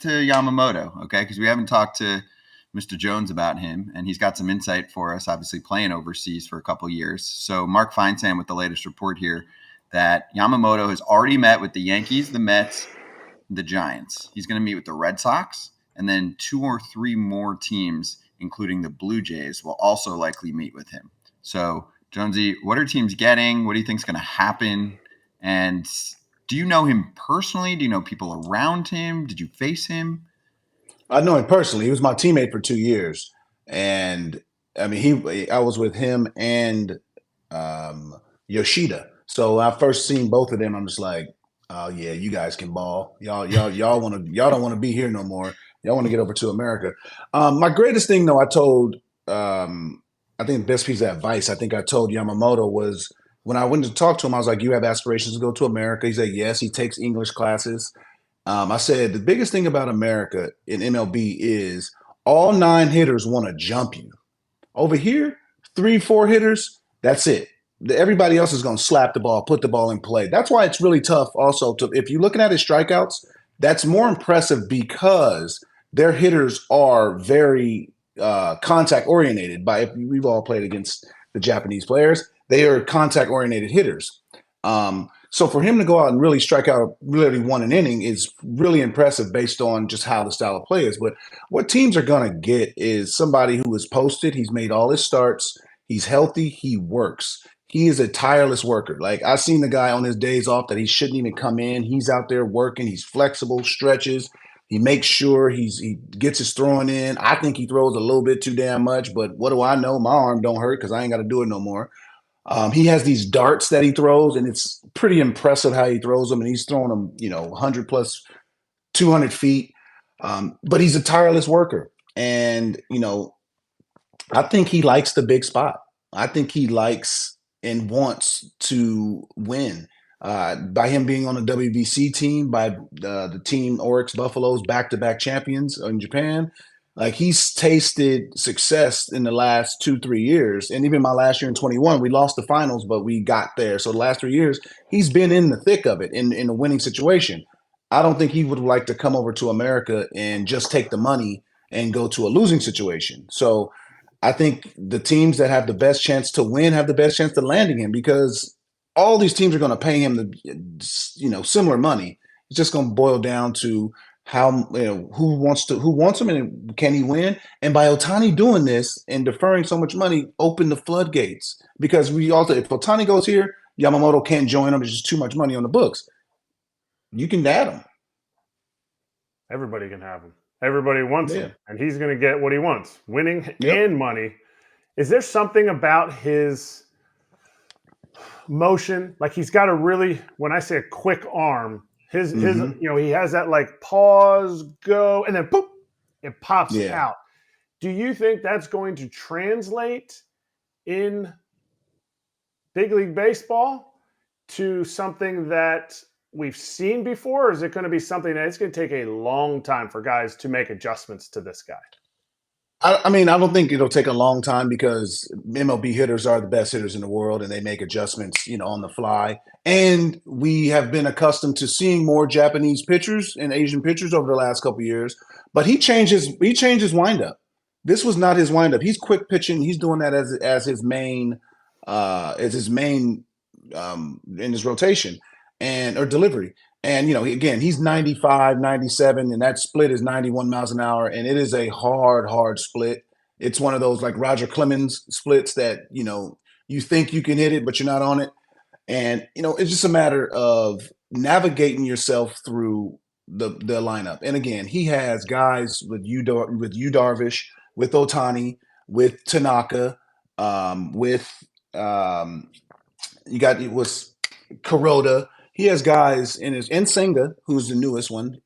to Yamamoto, okay? Because we haven't talked to Mr. Jones about him, and he's got some insight for us, obviously playing overseas for a couple years. So Mark Feinsand with the latest report here that Yamamoto has already met with the Yankees, the Mets, the Giants. He's going to meet with the Red Sox, and then 2 or 3 more teams, including the Blue Jays, will also likely meet with him. So, Jonesy, what are teams getting? What do you think is going to happen? And do you know him personally? Do you know people around him? Did you face him? I know him personally. He was my teammate for 2 years, and I mean, I was with him and um, Yoshida. So when I first seen both of them, I'm just like, oh yeah, you guys can ball. Y'all don't want to be here no more. Y'all want to get over to America. My greatest thing though, I think the best piece of advice I think I told Yamamoto was when I went to talk to him, I was like, you have aspirations to go to America. He said yes. He takes English classes. I said the biggest thing about America in MLB is all 9 hitters want to jump you. Over here, 3, 4 hitters, that's it. Everybody else is going to slap the ball, put the ball in play. That's why it's really tough. Also, to if you're looking at his strikeouts, that's more impressive because their hitters are very contact oriented. By if we've all played against the Japanese players, they are contact oriented hitters. So for him to go out and really strike out, really won an inning is really impressive based on just how the style of play is. But what teams are going to get is somebody who is posted. He's made all his starts. He's healthy. He works. He is a tireless worker. Like I've seen the guy on his days off that he shouldn't even come in. He's out there working. He's flexible, stretches. He makes sure he gets his throwing in. I think he throws a little bit too damn much, but what do I know? My arm don't hurt because I ain't got to do it no more. He has these darts that he throws, and it's pretty impressive how he throws them. And he's throwing them, 100 plus 200 feet. But he's a tireless worker. And, I think he likes the big spot. I think he likes and wants to win. By him being on the WBC team, by the team Oryx Buffaloes, back-to-back champions in Japan, like he's tasted success in the last 2, 3 years, and even my last year in 21, we lost the finals, but we got there. So the last 3 years, he's been in the thick of it in a winning situation. I don't think he would like to come over to America and just take the money and go to a losing situation. So I think the teams that have the best chance to win have the best chance to landing him because all these teams are going to pay him similar money. It's just going to boil down to how who wants him and can he win? And by Otani doing this and deferring so much money, open the floodgates because we also if Otani goes here, Yamamoto can't join him. There's just too much money on the books. You can add him. Everybody can have him. Everybody wants Yeah. him, and he's going to get what he wants, winning Yep. and money. Is there something about his motion? Like he's got a really, when I say a quick arm, his he has that like pause, go, and then boop, it pops Yeah. out. Do you think that's going to translate in big league baseball to something that we've seen before, or is it going to be something that it's going to take a long time for guys to make adjustments to this guy? I mean, I don't think it'll take a long time because MLB hitters are the best hitters in the world and they make adjustments, on the fly. And we have been accustomed to seeing more Japanese pitchers and Asian pitchers over the last couple of years. But he changed his windup. This was not his windup. He's quick pitching. He's doing that as his main in his rotation and or delivery. And again, he's 95, 97, and that split is 91 miles an hour, and it is a hard split. It's one of those like Roger Clemens splits that you think you can hit it, but you're not on it. And it's just a matter of navigating yourself through the lineup. And again, he has guys with you Darvish, with Otani, with Tanaka, with you got it was Kuroda. He has guys and Senga, who's the newest one.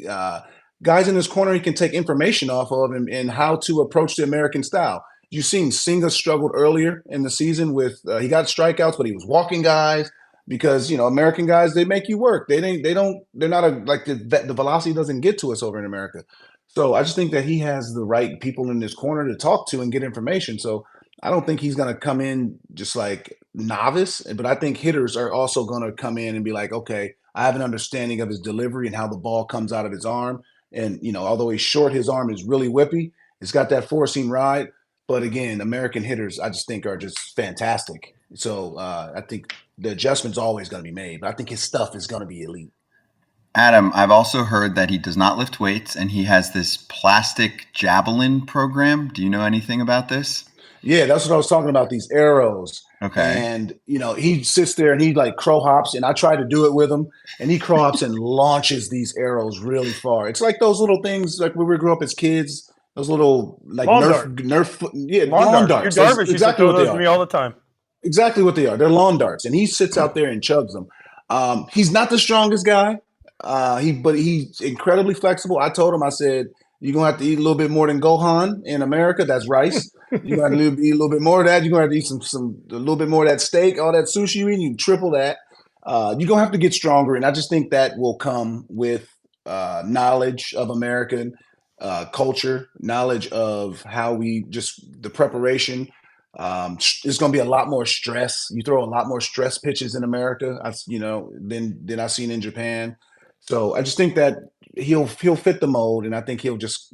Uh, Guys in his corner he can take information off of and how to approach the American style. You've seen Senga struggled earlier in the season with he got strikeouts, but he was walking guys because American guys they make you work. They're not like the velocity doesn't get to us over in America. So I just think that he has the right people in his corner to talk to and get information. So I don't think he's going to come in just like novice, but I think hitters are also going to come in and be like, okay, I have an understanding of his delivery and how the ball comes out of his arm. And, although he's short, his arm is really whippy. It's got that four-seam ride. But again, American hitters, I just think are just fantastic. So I think the adjustment's always going to be made. But I think his stuff is going to be elite. Adam, I've also heard that he does not lift weights and he has this plastic javelin program. Do you know anything about this? Yeah, that's what I was talking about, these arrows. Okay. And, he sits there and he like crow hops, and I try to do it with him, and he crow hops and launches these arrows really far. It's like those little things like when we grew up as kids, those little like Lawn lawn darts. Your That's Darvish used to exactly throw what they those to are. me all the time. Exactly what they are. They're lawn darts, and he sits out there and chugs them. He's not the strongest guy, but he's incredibly flexible. I told him, I said, you're gonna have to eat a little bit more than Gohan in America. That's rice. You're gonna have to eat a little bit more of that. You're gonna have to eat a little bit more of that steak, all that sushi you eat. You triple that. You're gonna have to get stronger, and I just think that will come with knowledge of American culture, knowledge of how the preparation. There's going to be a lot more stress. You throw a lot more stress pitches in America, than I've seen in Japan. So I just think that he'll fit the mold, and I think he'll just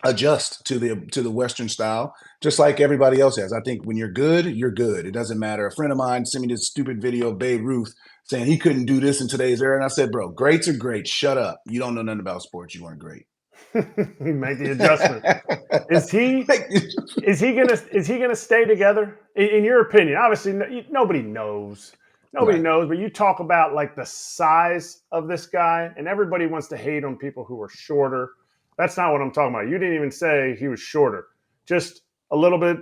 adjust to the Western style, just like everybody else has. I think when you're good, you're good. It doesn't matter. A friend of mine sent me this stupid video of Babe Ruth saying he couldn't do this in today's era, and I said, bro, greats are great. Shut up. You don't know nothing about sports. You weren't great. He made the adjustment. Is he gonna stay together? In your opinion, obviously nobody knows. Nobody knows, but you talk about like the size of this guy, and everybody wants to hate on people who are shorter. That's not what I'm talking about. You didn't even say he was shorter, just a little bit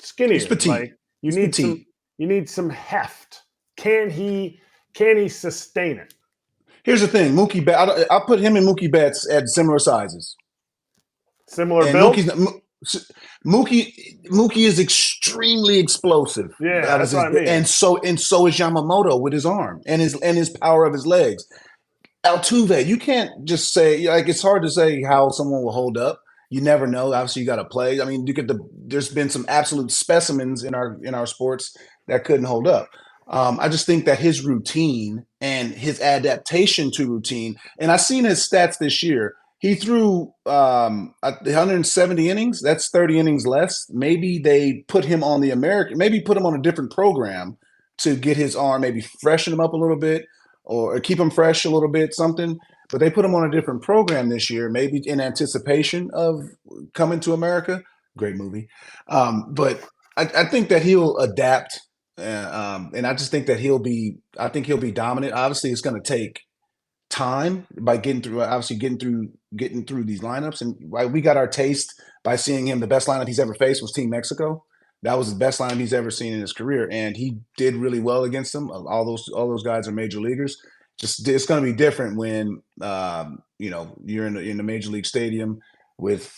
skinnier. He's petite. Like you need some heft. Can he sustain it? Here's the thing, Mookie Betts. I put him and Mookie Betts at similar sizes. Similar build. Mookie is extremely explosive. Yeah, that's what I mean. And so is Yamamoto with his arm and his power of his legs. Altuve, you can't just say, like, it's hard to say how someone will hold up. You never know. Obviously, you got to play. I mean, there's been some absolute specimens in our sports that couldn't hold up. I just think that his routine and his adaptation to routine, and I've seen his stats this year. He threw 170 innings. That's 30 innings less. Maybe they put him on maybe put him on a different program to get his arm, maybe freshen him up a little bit or keep him fresh a little bit, something. But they put him on a different program this year, maybe in anticipation of coming to America. Great movie. But I think that he'll adapt. And I just think that he'll be dominant. Obviously, it's going to take time by getting through these lineups. And we got our taste by seeing him. The best lineup he's ever faced was Team Mexico. That was the best lineup he's ever seen in his career, and he did really well against them. All those guys are major leaguers. Just it's going to be different when you're in the major league stadium with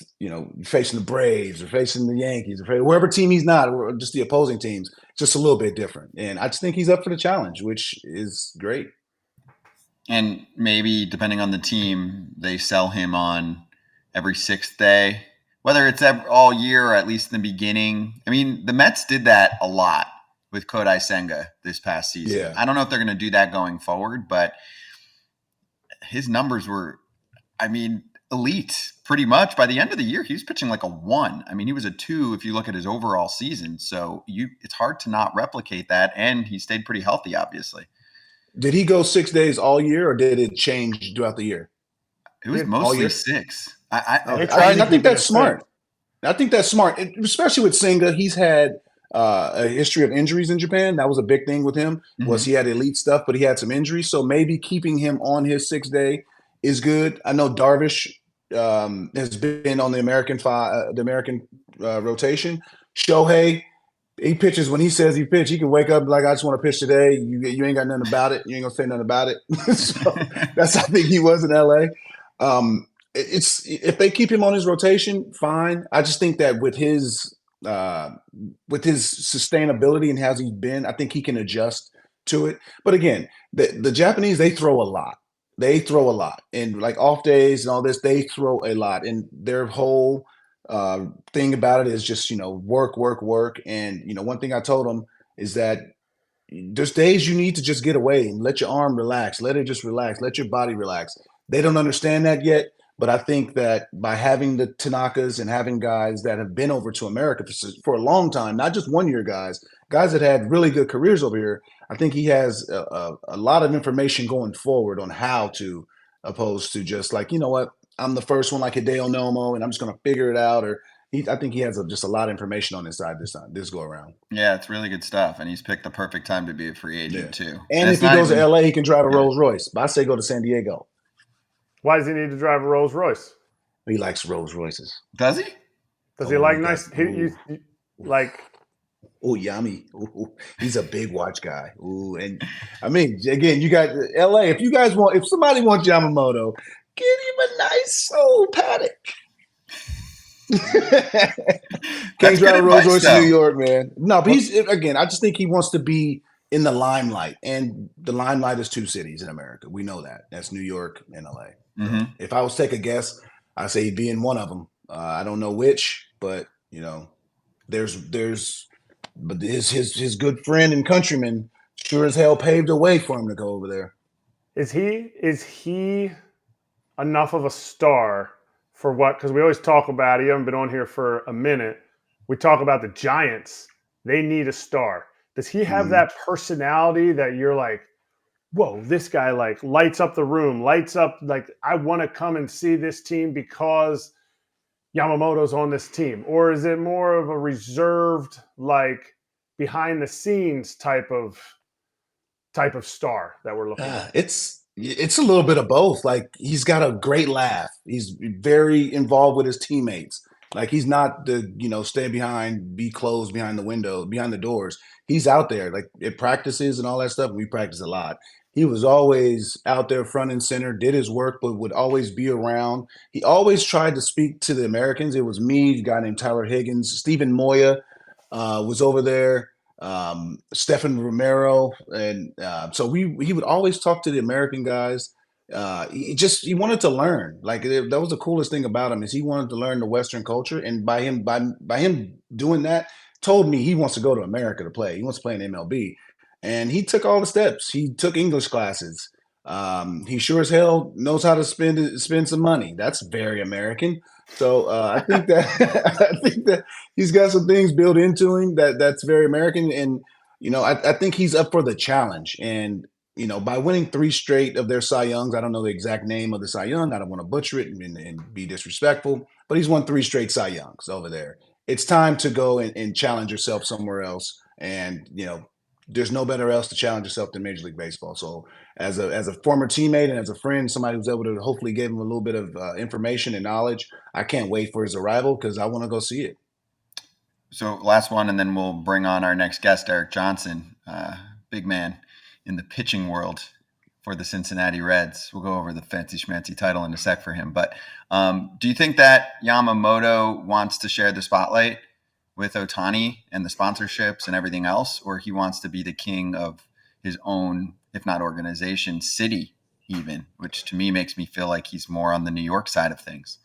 facing the Braves or facing the Yankees or wherever team he's not, or just the opposing teams. Just a little bit different, and I just think he's up for the challenge, which is great. And maybe depending on the team, they sell him on every sixth day, whether it's all year or at least in the beginning. I mean, the Mets did that a lot with Kodai Senga this past season. Yeah. I don't know if they're going to do that going forward, but his numbers were, elite pretty much. By the end of the year, he was pitching like a 1. I mean, he was a 2 if you look at his overall season. So it's hard to not replicate that. And he stayed pretty healthy, obviously. Did he go 6 days all year, or did it change throughout the year? It was mostly 6. I think that's smart. I think that's smart, especially with Senga. He's had a history of injuries in Japan. That was a big thing with him. Was he had elite stuff, but he had some injuries. So maybe keeping him on his 6th day is good. I know Darvish has been on the American rotation. Shohei, he pitches when he says he pitch. He can wake up like, I just want to pitch today. You ain't got nothing about it. You ain't gonna say nothing about it. So that's how I think he was in LA. It's if they keep him on his rotation, fine. I just think that with his sustainability and how he's been, I think he can adjust to it. But again, the Japanese, they throw a lot. And like off days and all this, they throw a lot. And their whole thing about it is just, work. And, one thing I told them is that there's days you need to just get away and let your arm relax. Let it just relax. Let your body relax. They don't understand that yet. But I think that by having the Tanakas and having guys that have been over to America for a long time, not just 1 year guys that had really good careers over here, I think he has a lot of information going forward on how to, opposed to just like, you know what, I'm the first one like Hideo Nomo and I'm just going to figure it out. Or I think he has just a lot of information on his side this go around. Yeah, it's really good stuff, and he's picked the perfect time to be a free Yeah. agent too. And if it's he not goes to even LA, he can drive a yeah. Rolls Royce. But I say go to San Diego. Why does he need to drive a Rolls Royce? He likes Rolls Royces. Does he? Does he like nice? Like. Oh, Yami. Ooh, he's a big watch guy. Ooh, and I mean, again, you got LA. If somebody wants Yamamoto, give him a nice old paddock. Can't drive a Rolls Royce in New York, man. No, but I just think he wants to be in the limelight, and the limelight is 2 cities in America. We know that. That's New York and LA. Mm-hmm. So if I was to take a guess, I'd say he'd be in one of them. I don't know which, but but his good friend and countryman sure as hell paved the way for him to go over there. Is he enough of a star for what? Because we always talk about, you haven't been on here for a minute. We talk about the Giants. They need a star. Does he have that personality that you're like, whoa, this guy like lights up the room, lights up, like, I want to come and see this team because Yamamoto's on this team? Or is it more of a reserved, like behind the scenes type of star that we're looking at? It's a little bit of both. Like, he's got a great laugh. He's very involved with his teammates. Like, he's not the, stay behind, be closed behind the window, behind the doors. He's out there, like, at practices and all that stuff. We practice a lot. He was always out there front and center, did his work, but would always be around. He always tried to speak to the Americans. It was me, a guy named Tyler Higgins, Stephen Moya was over there, Stefan Romero, and so he would always talk to the American guys. He wanted to learn. Like, that was the coolest thing about him, is he wanted to learn the Western culture, and by him doing that, told me he wants to go to America to play. He wants to play in MLB, and he took all the steps. He took English classes. He sure as hell knows how to spend some money. That's very American. So I think that I think that he's got some things built into him that's very American, and I think he's up for the challenge. And by winning 3 straight of their Cy Youngs, I don't know the exact name of the Cy Young. I don't want to butcher it and be disrespectful, but he's won 3 straight Cy Youngs over there. It's time to go and challenge yourself somewhere else, and there's no better else to challenge yourself than Major League Baseball. So as a former teammate and as a friend, somebody who's able to hopefully give him a little bit of information and knowledge, I can't wait for his arrival because I want to go see it. So last one, and then we'll bring on our next guest, Eric Johnson, big man in the pitching world for the Cincinnati Reds. We'll go over the fancy schmancy title in a sec for him. But do you think that Yamamoto wants to share the spotlight with Ohtani and the sponsorships and everything else, or he wants to be the king of his own, if not organization, city even, which to me makes me feel like he's more on the New York side of things?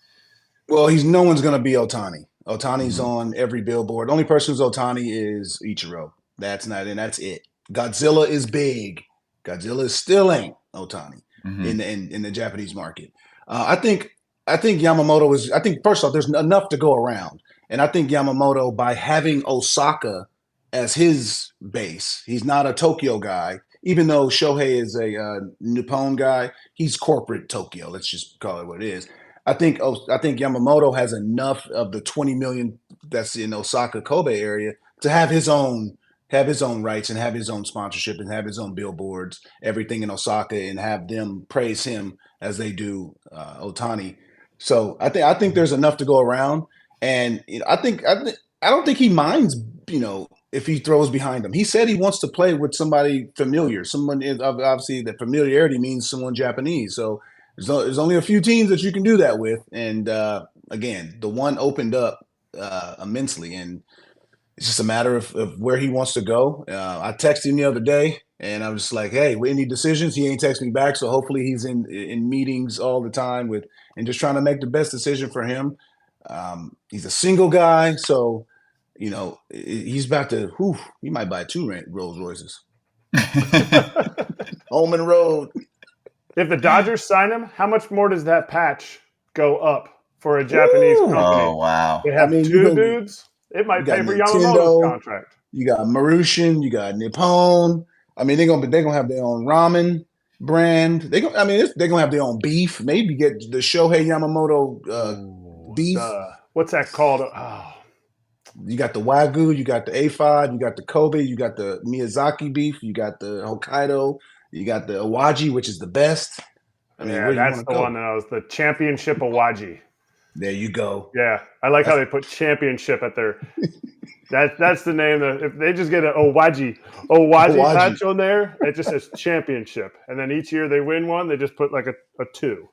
Well, no one's going to be Ohtani. Ohtani's on every billboard. The only person who's Ohtani is Ichiro. That's it. Godzilla is big. Godzilla still ain't Ohtani in the Japanese market. I think Yamamoto is. I think first off, there's enough to go around. And I think Yamamoto, by having Osaka as his base, he's not a Tokyo guy. Even though Shohei is a Nippon guy, he's corporate Tokyo. Let's just call it what it is. I think Yamamoto has enough of the 20 million that's in Osaka, Kobe area to have his own rights and have his own sponsorship and have his own billboards, everything in Osaka, and have them praise him as they do Ohtani. So I think there's enough to go around. And I don't think he minds, if he throws behind him. He said he wants to play with somebody familiar. Someone, obviously, that familiarity means someone Japanese. So there's only a few teams that you can do that with. And again, the one opened up immensely, and it's just a matter of where he wants to go. I texted him the other day, and I was just like, "Hey, any decisions?" He ain't texted me back, so hopefully he's in meetings all the time and just trying to make the best decision for him. He's a single guy, so he's about to. He might buy 2 Rolls Royces. Home and road. If the Dodgers sign him, how much more does that patch go up for a Japanese Ooh. company? Oh wow. They I have mean, two dudes. It you might got pay for Yamamoto's Nintendo, contract. you got Marushin, you got Nippon. I mean, they're gonna have their own ramen brand. They're gonna have their own beef. Maybe get the Shohei Yamamoto Ooh, beef. what's that called? Oh, You got the Wagyu, you got the A5, you got the Kobe, you got the Miyazaki beef, you got the Hokkaido, you got the Awaji, which is the best. I mean, yeah, where do you that's want to the one go? that was the championship Awaji. There you go. Yeah, I like how That's they put championship at their. That's the name. That if they just get an Owaji Awaji. patch on there, it just says championship, and then each year they win one, they just put like a two.